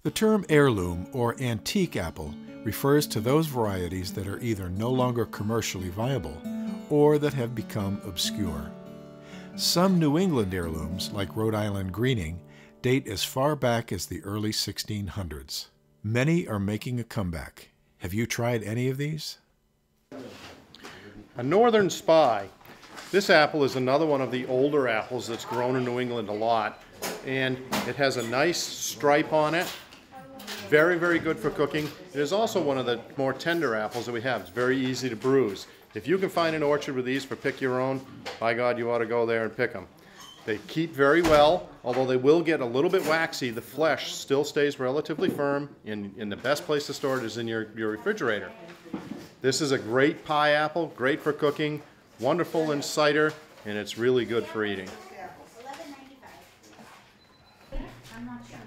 The term heirloom or antique apple refers to those varieties that are either no longer commercially viable or that have become obscure. Some New England heirlooms, like Rhode Island greening, date as far back as the early 1600s. Many are making a comeback. Have you tried any of these? A Northern Spy. This apple is another one of the older apples that's grown in New England a lot, and it has a nice stripe on it. Very, very good for cooking. It is also one of the more tender apples that we have. It's very easy to bruise. If you can find an orchard with these for pick your own, by God, you ought to go there and pick them. They keep very well, although they will get a little bit waxy. The flesh still stays relatively firm, and the best place to store it is in your refrigerator. This is a great pie apple, great for cooking, wonderful in cider, and it's really good for eating.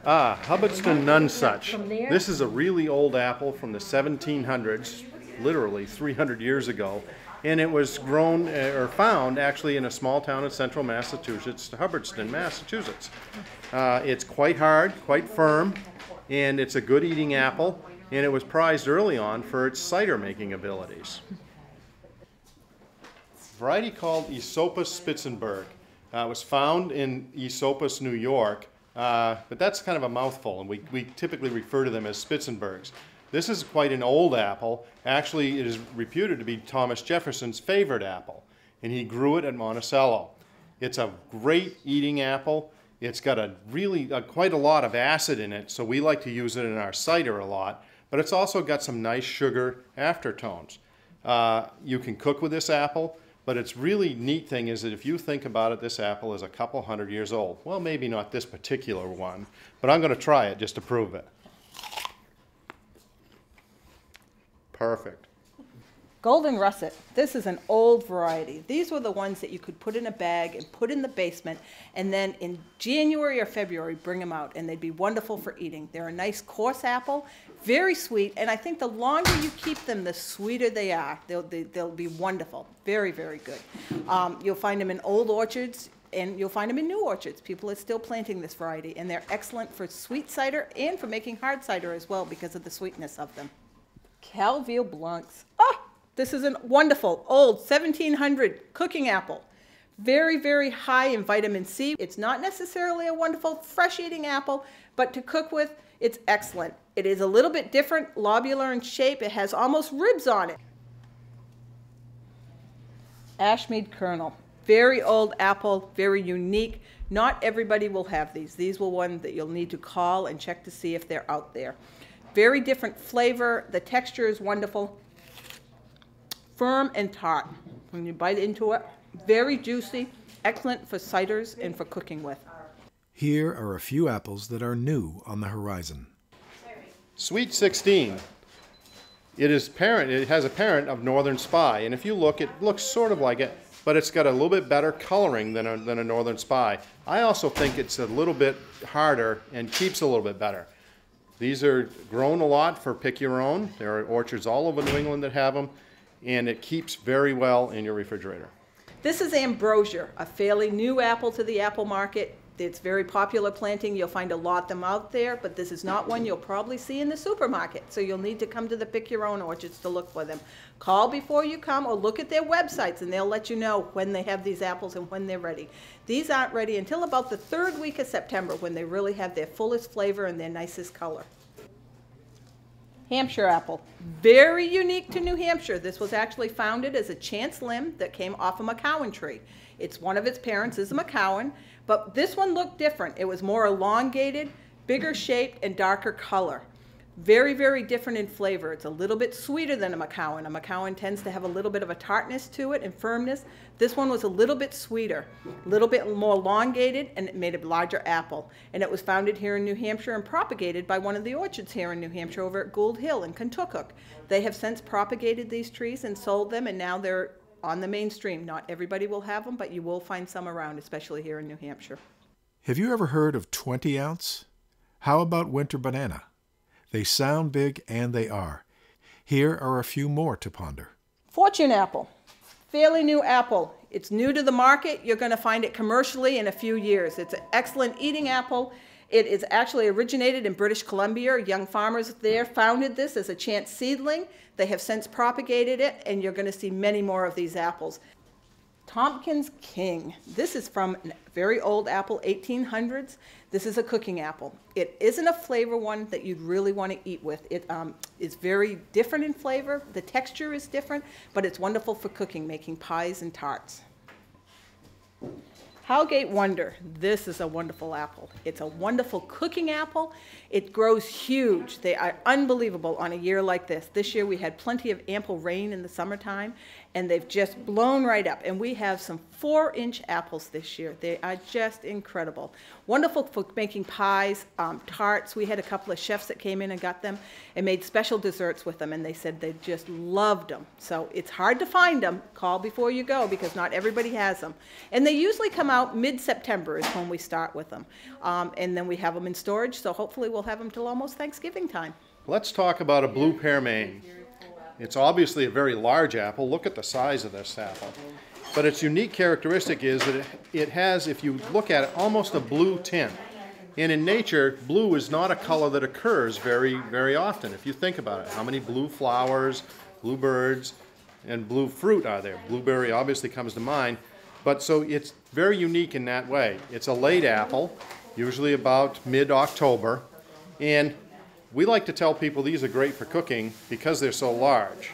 Hubbardston Nunsuch. This is a really old apple from the 1700s, literally 300 years ago, and it was grown or found actually in a small town in central Massachusetts, Hubbardston, Massachusetts. It's quite hard, quite firm, and it's a good eating apple, and it was prized early on for its cider making abilities. A variety called Esopus Spitzenberg was found in Esopus, New York, but that's kind of a mouthful, and we typically refer to them as Spitzenbergs. This is quite an old apple. Actually, it is reputed to be Thomas Jefferson's favorite apple, and he grew it at Monticello. It's a great eating apple. It's got quite a lot of acid in it, so we like to use it in our cider a lot, but it's also got some nice sugar aftertones. You can cook with this apple, but its really neat thing is that if you think about it, this apple is a couple hundred years old. Well, maybe not this particular one, but I'm going to try it just to prove it. Perfect. Golden Russet. This is an old variety. These were the ones that you could put in a bag and put in the basement, and then in January or February bring them out, and they'd be wonderful for eating. They're a nice coarse apple, very sweet, and I think the longer you keep them, the sweeter they are. They'll be wonderful. Very, very good. You'll find them in old orchards, and you'll find them in new orchards. People are still planting this variety, and they're excellent for sweet cider and for making hard cider as well because of the sweetness of them. Calville Blancs. Oh, this is a wonderful old 1700 cooking apple. Very, very high in vitamin C. It's not necessarily a wonderful fresh eating apple, but to cook with, it's excellent. It is a little bit different, lobular in shape. It has almost ribs on it. Ashmead Kernel. Very old apple, very unique. Not everybody will have these. These will one that you'll need to call and check to see if they're out there. Very different flavor. The texture is wonderful. Firm and tart. When you bite into it, very juicy, excellent for ciders and for cooking with. Here are a few apples that are new on the horizon. Sweet 16. It has a parent of Northern Spy, and if you look, it looks sort of like it, but it's got a little bit better coloring than a Northern Spy. I also think it's a little bit harder and keeps a little bit better. These are grown a lot for pick your own. There are orchards all over New England that have them, and it keeps very well in your refrigerator. This is Ambrosia, a fairly new apple to the apple market. It's very popular planting. You'll find a lot of them out there, but this is not one you'll probably see in the supermarket. So you'll need to come to the pick your own orchards to look for them. Call before you come or look at their websites and they'll let you know when they have these apples and when they're ready. These aren't ready until about the 3rd week of September when they really have their fullest flavor and their nicest color. Hampshire apple. Very unique to New Hampshire. This was actually founded as a chance limb that came off a McCowan tree. It's one of its parents is a McCowan, but this one looked different. It was more elongated, bigger shaped, and darker color. Very, very different in flavor. It's a little bit sweeter than a McCowan. A McCowan tends to have a little bit of a tartness to it and firmness. This one was a little bit sweeter, a little bit more elongated, and it made a larger apple. And it was founded here in New Hampshire and propagated by one of the orchards here in New Hampshire over at Gould Hill in Kentucky. They have since propagated these trees and sold them, and now they're on the mainstream. Not everybody will have them, but you will find some around, especially here in New Hampshire. Have you ever heard of 20 ounce? How about winter banana? They sound big, and they are. Here are a few more to ponder. Fortune apple. Fairly new apple. It's new to the market. You're going to find it commercially in a few years. It's an excellent eating apple. It is actually originated in British Columbia. Young farmers there founded this as a chance seedling. They have since propagated it, and you're going to see many more of these apples. Tompkins King. This is from a very old apple, 1800s. This is a cooking apple. It isn't a flavor one that you'd really want to eat with. It is very different in flavor. The texture is different, but it's wonderful for cooking, making pies and tarts. Howgate Wonder. This is a wonderful apple. It's a wonderful cooking apple. It grows huge. They are unbelievable on a year like this. This year we had plenty of ample rain in the summertime, and they've just blown right up. And we have some 4-inch apples this year. They are just incredible. Wonderful for making pies, tarts. We had a couple of chefs that came in and got them and made special desserts with them, and they said they just loved them. So it's hard to find them. Call before you go, because not everybody has them. And they usually come out mid-September is when we start with them. And then we have them in storage, so hopefully we'll have them till almost Thanksgiving time. Let's talk about a blue pearmain. It's obviously a very large apple. Look at the size of this apple. But its unique characteristic is that it has, if you look at it, almost a blue tint. And in nature, blue is not a color that occurs very, very often. If you think about it, how many blue flowers, blue birds, and blue fruit are there? Blueberry obviously comes to mind. But so it's very unique in that way. It's a late apple, usually about mid-October. And we like to tell people these are great for cooking because they're so large.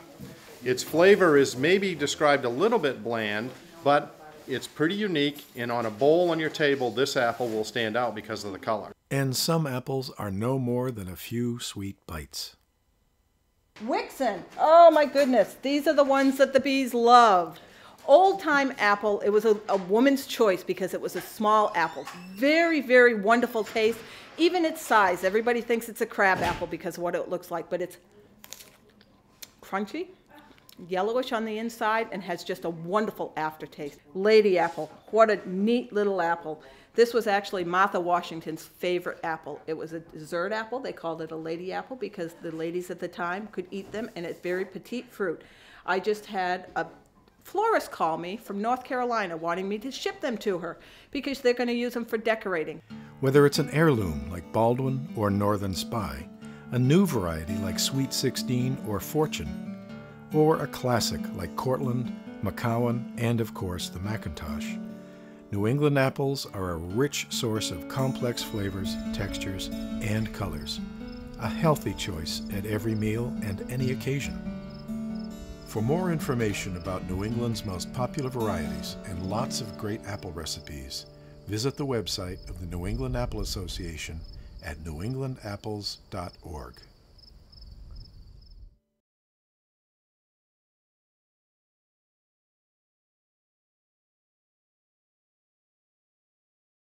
Its flavor is maybe described a little bit bland, but it's pretty unique, and on a bowl on your table, this apple will stand out because of the color. And some apples are no more than a few sweet bites. Wixen. Oh my goodness. These are the ones that the bees loved. Old-time apple. It was a woman's choice because it was a small apple. Very, very wonderful taste. Even its size. Everybody thinks it's a crab apple because of what it looks like, but it's crunchy, yellowish on the inside, and has just a wonderful aftertaste. Lady apple. What a neat little apple. This was actually Martha Washington's favorite apple. It was a dessert apple. They called it a lady apple because the ladies at the time could eat them, and it's very petite fruit. I just had a florist call me from North Carolina wanting me to ship them to her because they're going to use them for decorating. Whether it's an heirloom like Baldwin or Northern Spy, a new variety like Sweet 16 or Fortune, or a classic like Cortland, McCowan, and of course the McIntosh, New England apples are a rich source of complex flavors, textures, and colors. A healthy choice at every meal and any occasion. For more information about New England's most popular varieties and lots of great apple recipes, visit the website of the New England Apple Association at newenglandapples.org.